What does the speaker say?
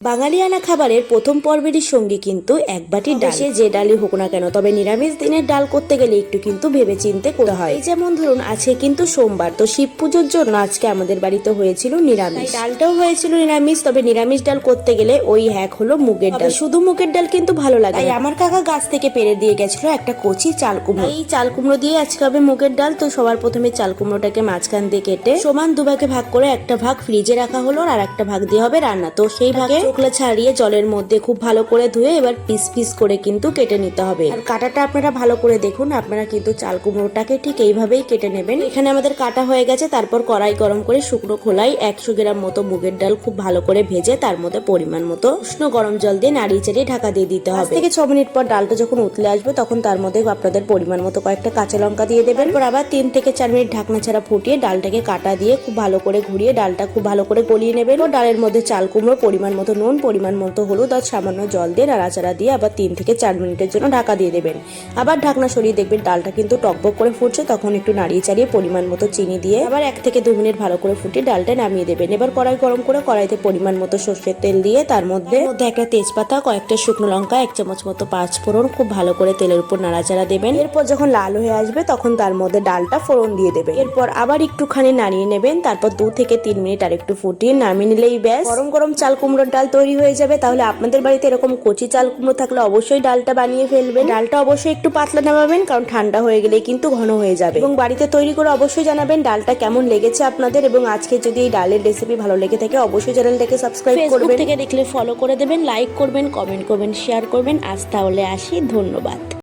বাঙালিয়ানা খাবারের প্রথম পর্বেরই সঙ্গে কিন্তু এক বাটি ডাল, সে যে ডালই হোক না কেন, তবে নিরামিষ দিনের ডাল করতে গেলে একটু কিন্তু ভেবে চিন্তে করতে হয়। এই যেমন ধরুন আজকে কিন্তু সোমবার, তো শিব পুজোর জন্য আজকে আমাদের বাড়িতে হয়েছিল নিরামিষ, ডালটাও হয়েছিল নিরামিষ। তবে নিরামিষ ডাল করতে গেলে ওই হ্যাক হলো মুগের ডাল। শুধু মুগের ডাল কিন্তু ভালো লাগে, তাই আমার কাকা গাছ থেকে পেরে দিয়ে গেছিল একটা কচি চাল কুমড়ো। এই চাল কুমড়ো দিয়ে আজকে হবে মুগের ডাল। তো সবার প্রথমে চাল কুমড়োটাকে মাঝখান দিয়ে কেটে সমান দুভাগে ভাগ করে একটা ভাগ ফ্রিজে রাখা হলো আর একটা ভাগ দিয়ে হবে রান্না। তো সেই ভাগে চোখলা ছাড়িয়ে জলের মধ্যে খুব ভালো করে ধুয়ে এবার পিস পিস করে কিন্তু কেটে নিতে হবে। আর কাটাটা আপনারা ভালো করে দেখুন, আপনারা কিন্তু চাল কুমড়োটাকে ঠিক এইভাবেই কেটে নেবেন। এখানে আমাদের কাটা হয়ে গেছে। তারপর কড়াই গরম করে শুকনো খোলায় 100 গ্রাম মতো মুগের ডাল খুব ভালো করে ভেজে তার মধ্যে পরিমাণ মতো উষ্ণ গরম জল দিয়ে নাড়িয়ে চাড়িয়ে ঢাকা দিয়ে দিতে হবে। 5 থেকে 6 মিনিট পর ডালটা যখন উতলে আসবে তখন তার মধ্যে আপনাদের পরিমাণ মতো কয়েকটা কাঁচা লঙ্কা দিয়ে দেবেন। এরপর আবার 3 থেকে 4 মিনিট ঢাকনা ছাড়া ফুটিয়ে ডালটাকে কাটা দিয়ে খুব ভালো করে ঘুরিয়ে ডালটা খুব ভালো করে গলিয়ে নেবেন। ও ডালের মধ্যে চাল কুমড়ো, পরিমাণ মতো নুন, পরিমাণ মতো হলুদ আর সামান্য জল দিয়ে নাড়াচাড়া দিয়ে আবার 3 থেকে 4 মিনিটের জন্য ঢাকা দিয়ে দেবেন। আবার ঢাকনা সরিয়ে দেখবেন ডালটা কিন্তু টকবক করে ফুটছে, তখন একটু নাড়িয়ে চাড়িয়ে পরিমাণ মতো চিনি দিয়ে আবার 1 থেকে 2 মিনিট ভালো করে ফুটিয়ে ডালটা নামিয়ে দেবেন। এবার কড়াই গরম করে কড়াইতে পরিমাণ মতো সর্ষের তেল দিয়ে তার মধ্যে একটা তেজপাতা, কয়েকটা শুকনো লঙ্কা, 1 চামচ মতো পাঁচ ফোড়ন খুব ভালো করে তেলের উপর নাড়াচাড়া দেবেন। এরপর যখন লাল হয়ে আসবে তখন তার মধ্যে ডালটা ফোড়ন দিয়ে দেবেন। এরপর আবার একটুখানি নাড়িয়ে নেবেন। তারপর 2 থেকে 3 মিনিট আর একটু ফুটিয়ে নামিয়ে নিলেই ব্যাস গরম গরম চাল কুমড়োর ডাল তৈরি হয়ে যাবে। তাহলে আপনাদের বাড়িতে এরকম কচি চাল কুমড়ো থাকলে অবশ্যই ডালটা বানিয়ে ফেলবেন। ডালটা অবশ্যই একটু পাতলা নামাবেন, কারণ ঠান্ডা হয়ে গেলে কিন্তু ঘন হয়ে যাবে। এবং বাড়িতে তৈরি করে অবশ্যই জানাবেন ডালটা কেমন লেগেছে আপনাদের। এবং আজকে যদি এই ডালের রেসিপি ভালো লেগে থাকে অবশ্যই চ্যানেলটাকে সাবস্ক্রাইব করবেন। ফেসবুক থেকে দেখলে ফলো করে দেবেন, লাইক করবেন, কমেন্ট করবেন, শেয়ার করবেন। আজ তাহলে আসি, ধন্যবাদ।